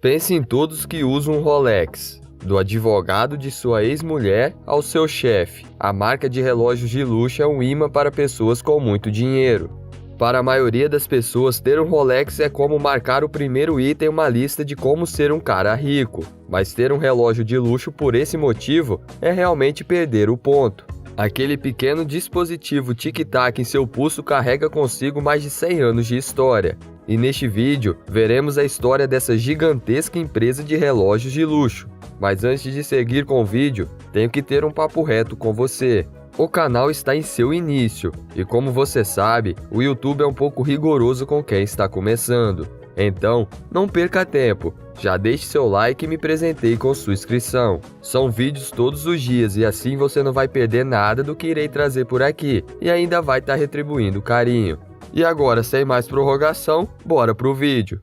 Pense em todos que usam um Rolex, do advogado de sua ex-mulher ao seu chefe. A marca de relógios de luxo é um imã para pessoas com muito dinheiro. Para a maioria das pessoas, ter um Rolex é como marcar o primeiro item em uma lista de como ser um cara rico. Mas ter um relógio de luxo por esse motivo é realmente perder o ponto. Aquele pequeno dispositivo tic-tac em seu pulso carrega consigo mais de 100 anos de história. E neste vídeo, veremos a história dessa gigantesca empresa de relógios de luxo. Mas antes de seguir com o vídeo, tenho que ter um papo reto com você. O canal está em seu início, e como você sabe, o YouTube é um pouco rigoroso com quem está começando. Então, não perca tempo, já deixe seu like e me presenteie com sua inscrição. São vídeos todos os dias e assim você não vai perder nada do que irei trazer por aqui, e ainda vai estar retribuindo o carinho. E agora, sem mais prorrogação, bora pro vídeo.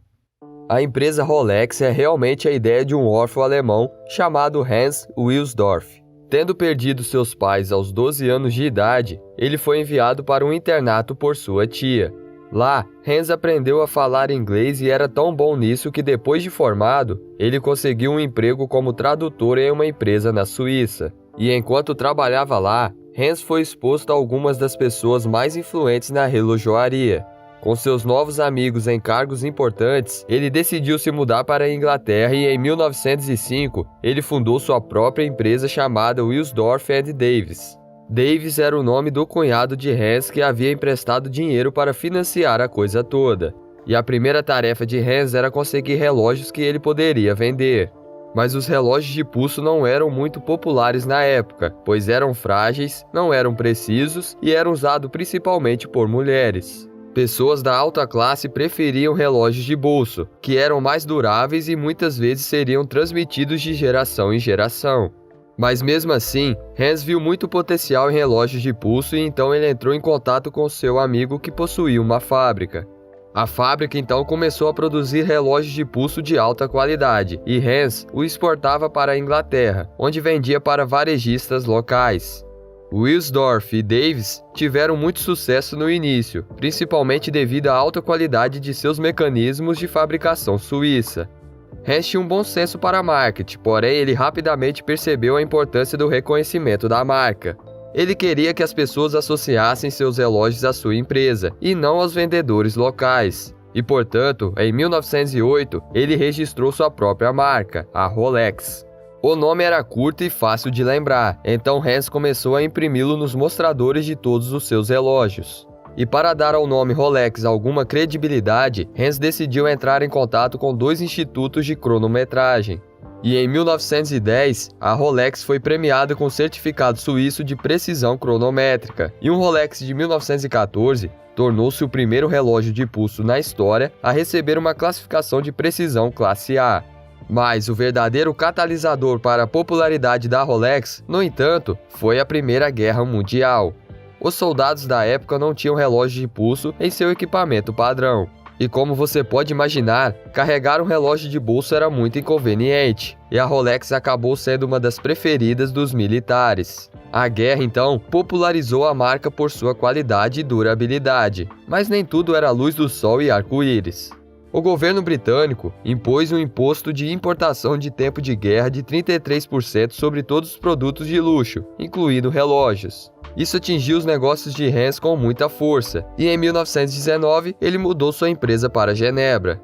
A empresa Rolex é realmente a ideia de um órfão alemão chamado Hans Wilsdorf. Tendo perdido seus pais aos 12 anos de idade, ele foi enviado para um internato por sua tia. Lá, Hans aprendeu a falar inglês e era tão bom nisso que depois de formado, ele conseguiu um emprego como tradutor em uma empresa na Suíça. E enquanto trabalhava lá, Hans foi exposto a algumas das pessoas mais influentes na relojoaria. Com seus novos amigos em cargos importantes, ele decidiu se mudar para a Inglaterra e em 1905 ele fundou sua própria empresa chamada Wilsdorf & Davies. Davies era o nome do cunhado de Hans que havia emprestado dinheiro para financiar a coisa toda. E a primeira tarefa de Hans era conseguir relógios que ele poderia vender. Mas os relógios de pulso não eram muito populares na época, pois eram frágeis, não eram precisos e eram usados principalmente por mulheres. Pessoas da alta classe preferiam relógios de bolso, que eram mais duráveis e muitas vezes seriam transmitidos de geração em geração. Mas mesmo assim, Hans viu muito potencial em relógios de pulso e então ele entrou em contato com seu amigo que possuía uma fábrica. A fábrica então começou a produzir relógios de pulso de alta qualidade e Hans o exportava para a Inglaterra, onde vendia para varejistas locais. Wilsdorf e Davies tiveram muito sucesso no início, principalmente devido à alta qualidade de seus mecanismos de fabricação suíça. Hans tinha um bom senso para marketing, porém ele rapidamente percebeu a importância do reconhecimento da marca. Ele queria que as pessoas associassem seus relógios à sua empresa, e não aos vendedores locais. E, portanto, em 1908, ele registrou sua própria marca, a Rolex. O nome era curto e fácil de lembrar, então Hans começou a imprimi-lo nos mostradores de todos os seus relógios. E para dar ao nome Rolex alguma credibilidade, Hans decidiu entrar em contato com 2 institutos de cronometragem. E em 1910, a Rolex foi premiada com certificado suíço de precisão cronométrica, e um Rolex de 1914 tornou-se o primeiro relógio de pulso na história a receber uma classificação de precisão classe A. Mas o verdadeiro catalisador para a popularidade da Rolex, no entanto, foi a Primeira Guerra Mundial. Os soldados da época não tinham relógio de pulso em seu equipamento padrão. E como você pode imaginar, carregar um relógio de bolso era muito inconveniente, e a Rolex acabou sendo uma das preferidas dos militares. A guerra, então, popularizou a marca por sua qualidade e durabilidade, mas nem tudo era luz do sol e arco-íris. O governo britânico impôs um imposto de importação de tempo de guerra de 33% sobre todos os produtos de luxo, incluindo relógios. Isso atingiu os negócios de Hans com muita força, e em 1919 ele mudou sua empresa para Genebra.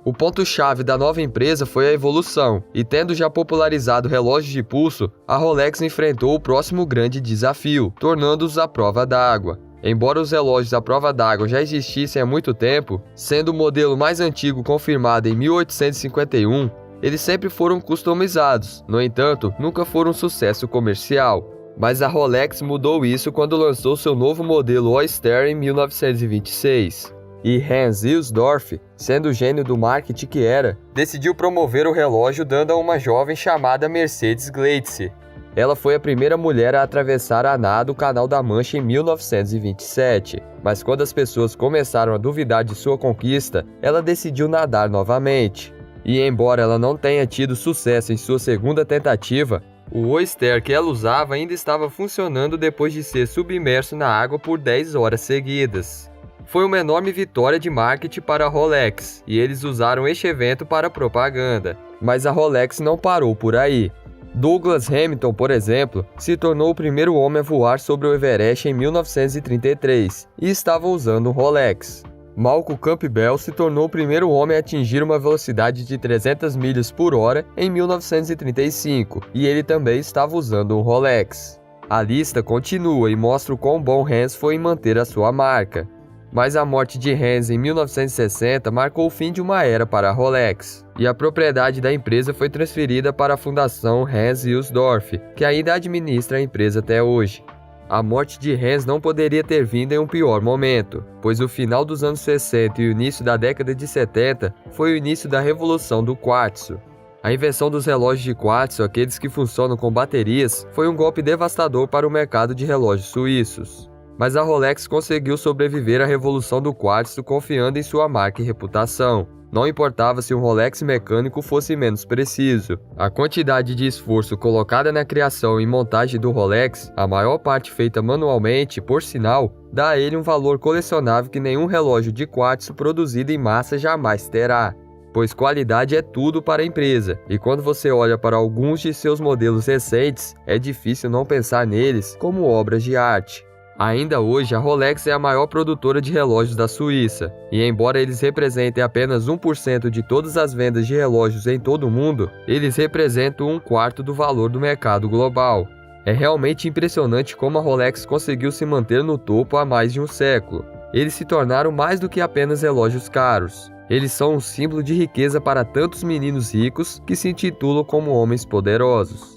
O ponto-chave da nova empresa foi a evolução, e tendo já popularizado relógios de pulso, a Rolex enfrentou o próximo grande desafio, tornando-os à prova d'água. Embora os relógios à prova d'água já existissem há muito tempo, sendo o modelo mais antigo confirmado em 1851, eles sempre foram customizados, no entanto, nunca foram um sucesso comercial. Mas a Rolex mudou isso quando lançou seu novo modelo Oyster em 1926. E Hans Wilsdorf, sendo o gênio do marketing que era, decidiu promover o relógio dando a uma jovem chamada Mercedes Gleitze. Ela foi a primeira mulher a atravessar a nado o Canal da Mancha em 1927, mas quando as pessoas começaram a duvidar de sua conquista, ela decidiu nadar novamente. E embora ela não tenha tido sucesso em sua segunda tentativa, o Oyster que ela usava ainda estava funcionando depois de ser submerso na água por 10 horas seguidas. Foi uma enorme vitória de marketing para a Rolex, e eles usaram este evento para propaganda. Mas a Rolex não parou por aí. Douglas Hamilton, por exemplo, se tornou o primeiro homem a voar sobre o Everest em 1933 e estava usando um Rolex. Malcolm Campbell se tornou o primeiro homem a atingir uma velocidade de 300 milhas por hora em 1935 e ele também estava usando um Rolex. A lista continua e mostra o quão bom Hans foi em manter a sua marca. Mas a morte de Hans em 1960 marcou o fim de uma era para a Rolex, e a propriedade da empresa foi transferida para a Fundação Hans Wilsdorf, que ainda administra a empresa até hoje. A morte de Hans não poderia ter vindo em um pior momento, pois o final dos anos 60 e o início da década de 70 foi o início da revolução do quartzo. A invenção dos relógios de quartzo, aqueles que funcionam com baterias, foi um golpe devastador para o mercado de relógios suíços. Mas a Rolex conseguiu sobreviver à revolução do quartzo confiando em sua marca e reputação. Não importava se um Rolex mecânico fosse menos preciso. A quantidade de esforço colocada na criação e montagem do Rolex, a maior parte feita manualmente, por sinal, dá a ele um valor colecionável que nenhum relógio de quartzo produzido em massa jamais terá. Pois qualidade é tudo para a empresa, e quando você olha para alguns de seus modelos recentes, é difícil não pensar neles como obras de arte. Ainda hoje, a Rolex é a maior produtora de relógios da Suíça, e embora eles representem apenas 1% de todas as vendas de relógios em todo o mundo, eles representam um quarto do valor do mercado global. É realmente impressionante como a Rolex conseguiu se manter no topo há mais de um século. Eles se tornaram mais do que apenas relógios caros. Eles são um símbolo de riqueza para tantos meninos ricos que se intitulam como homens poderosos.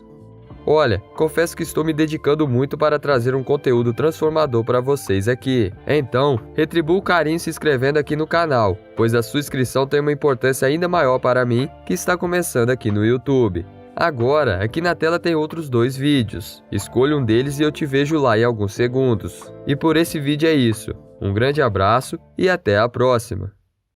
Olha, confesso que estou me dedicando muito para trazer um conteúdo transformador para vocês aqui. Então, retribua o carinho se inscrevendo aqui no canal, pois a sua inscrição tem uma importância ainda maior para mim, que está começando aqui no YouTube. Agora, aqui na tela tem outros 2 vídeos. Escolha um deles e eu te vejo lá em alguns segundos. E por esse vídeo é isso. Um grande abraço e até a próxima!